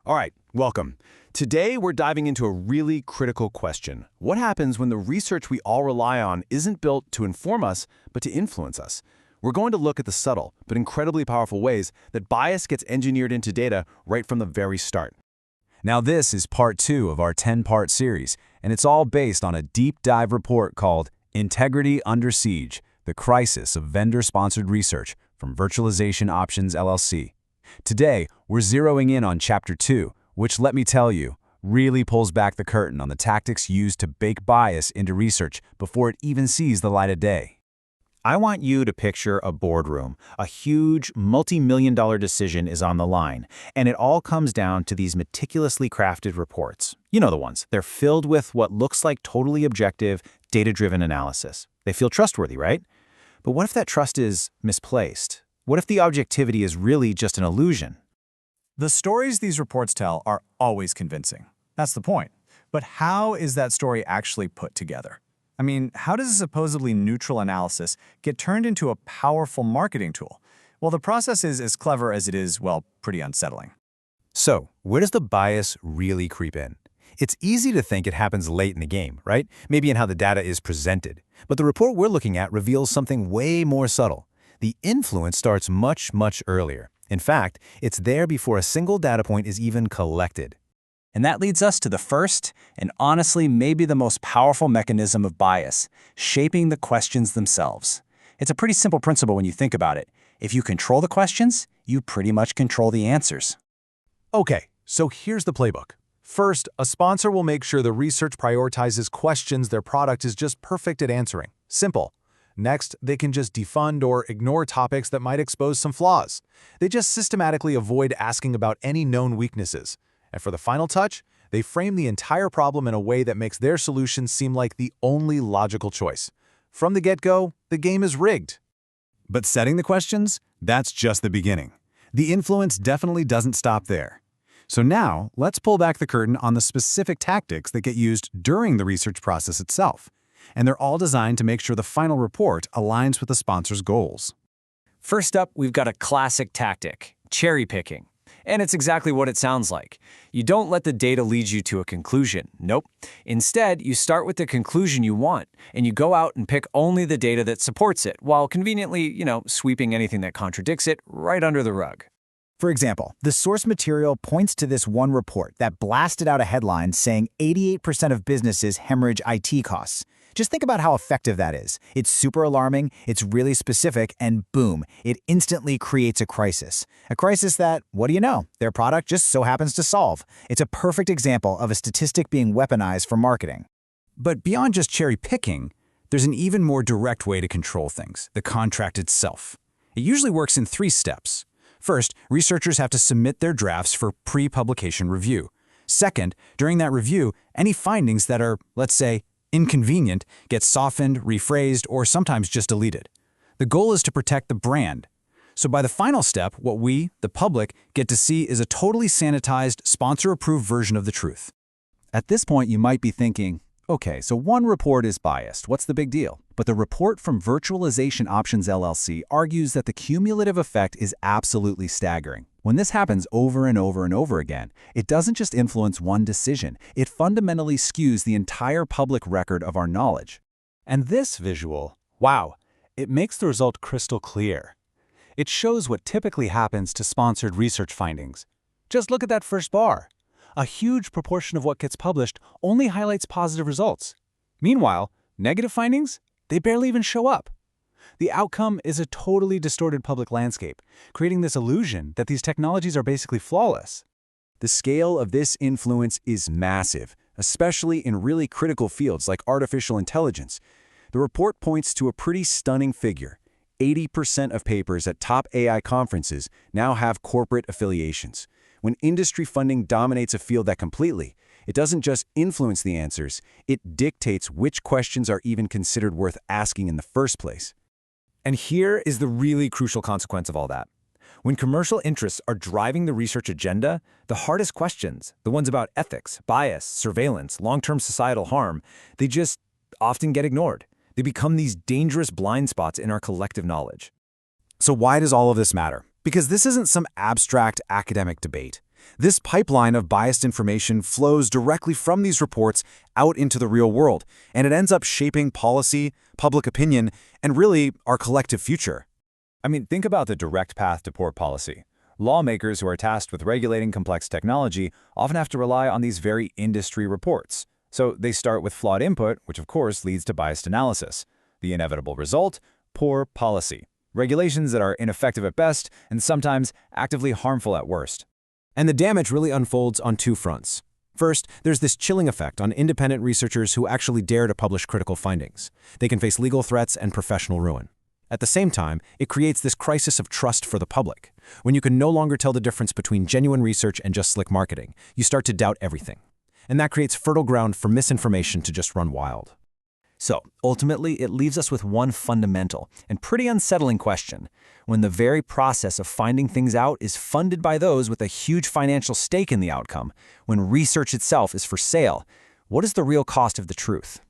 All right, welcome. Today, we're diving into a really critical question. What happens when the research we all rely on isn't built to inform us, but to influence us? We're going to look at the subtle, but incredibly powerful ways that bias gets engineered into data right from the very start. Now this is part 2 of our 10-part series, and it's all based on a deep dive report called Integrity Under Siege, the Crisis of Vendor-Sponsored Research from Virtualization Options LLC. Today, we're zeroing in on Chapter 2, which, let me tell you, really pulls back the curtain on the tactics used to bake bias into research before it even sees the light of day. I want you to picture a boardroom. A huge, multi-million-dollar decision is on the line, and it all comes down to these meticulously crafted reports. You know the ones. They're filled with what looks like totally objective, data-driven analysis. They feel trustworthy, right? But what if that trust is misplaced? What if the objectivity is really just an illusion? The stories these reports tell are always convincing. That's the point. But how is that story actually put together? I mean, how does a supposedly neutral analysis get turned into a powerful marketing tool? Well, the process is as clever as it is, well, pretty unsettling. So, where does the bias really creep in? It's easy to think it happens late in the game, right? Maybe in how the data is presented. But the report we're looking at reveals something way more subtle. The influence starts much, much earlier. In fact, it's there before a single data point is even collected. And that leads us to the first, and honestly maybe the most powerful mechanism of bias, shaping the questions themselves. It's a pretty simple principle when you think about it. If you control the questions, you pretty much control the answers. Okay, so here's the playbook. First, a sponsor will make sure the research prioritizes questions their product is just perfect at answering. Simple. Next, they can just defund or ignore topics that might expose some flaws. They just systematically avoid asking about any known weaknesses. And for the final touch, they frame the entire problem in a way that makes their solution seem like the only logical choice. From the get-go, the game is rigged. But setting the questions, that's just the beginning. The influence definitely doesn't stop there. So now, let's pull back the curtain on the specific tactics that get used during the research process itself. And they're all designed to make sure the final report aligns with the sponsor's goals. First up, we've got a classic tactic, cherry picking. And it's exactly what it sounds like. You don't let the data lead you to a conclusion. Nope. Instead, you start with the conclusion you want, and you go out and pick only the data that supports it, while conveniently, sweeping anything that contradicts it right under the rug. For example, the source material points to this one report that blasted out a headline saying 88% of businesses hemorrhage IT costs. Just think about how effective that is. It's super alarming, it's really specific, and boom, it instantly creates a crisis. A crisis that, what do you know, their product just so happens to solve. It's a perfect example of a statistic being weaponized for marketing. But beyond just cherry picking, there's an even more direct way to control things, the contract itself. It usually works in 3 steps. First, researchers have to submit their drafts for pre-publication review. Second, during that review, any findings that are, let's say, inconvenient get softened, rephrased, or sometimes just deleted. The goal is to protect the brand. So by the final step, what we, the public, get to see is a totally sanitized, sponsor-approved version of the truth. At this point, you might be thinking, okay, so one report is biased. What's the big deal? But the report from Virtualization Options LLC argues that the cumulative effect is absolutely staggering. When this happens over and over and over again, it doesn't just influence one decision, it fundamentally skews the entire public record of our knowledge. And this visual, wow, it makes the result crystal clear. It shows what typically happens to sponsored research findings. Just look at that first bar. A huge proportion of what gets published only highlights positive results. Meanwhile, negative findings, they barely even show up. The outcome is a totally distorted public landscape, creating this illusion that these technologies are basically flawless. The scale of this influence is massive, especially in really critical fields like artificial intelligence. The report points to a pretty stunning figure. 80% of papers at top AI conferences now have corporate affiliations. When industry funding dominates a field that completely, it doesn't just influence the answers, it dictates which questions are even considered worth asking in the first place. And here is the really crucial consequence of all that. When commercial interests are driving the research agenda, the hardest questions, the ones about ethics, bias, surveillance, long-term societal harm, they just often get ignored. They become these dangerous blind spots in our collective knowledge. So why does all of this matter? Because this isn't some abstract academic debate. This pipeline of biased information flows directly from these reports out into the real world, and it ends up shaping policy, public opinion, and really our collective future. I mean, think about the direct path to poor policy. Lawmakers who are tasked with regulating complex technology often have to rely on these very industry reports. So they start with flawed input, which of course leads to biased analysis. The inevitable result? Poor policy. Regulations that are ineffective at best and sometimes actively harmful at worst. And the damage really unfolds on two fronts. First, there's this chilling effect on independent researchers who actually dare to publish critical findings. They can face legal threats and professional ruin. At the same time, it creates this crisis of trust for the public. When you can no longer tell the difference between genuine research and just slick marketing, you start to doubt everything. And that creates fertile ground for misinformation to just run wild. So, ultimately, it leaves us with one fundamental and pretty unsettling question. When the very process of finding things out is funded by those with a huge financial stake in the outcome, when research itself is for sale, what is the real cost of the truth?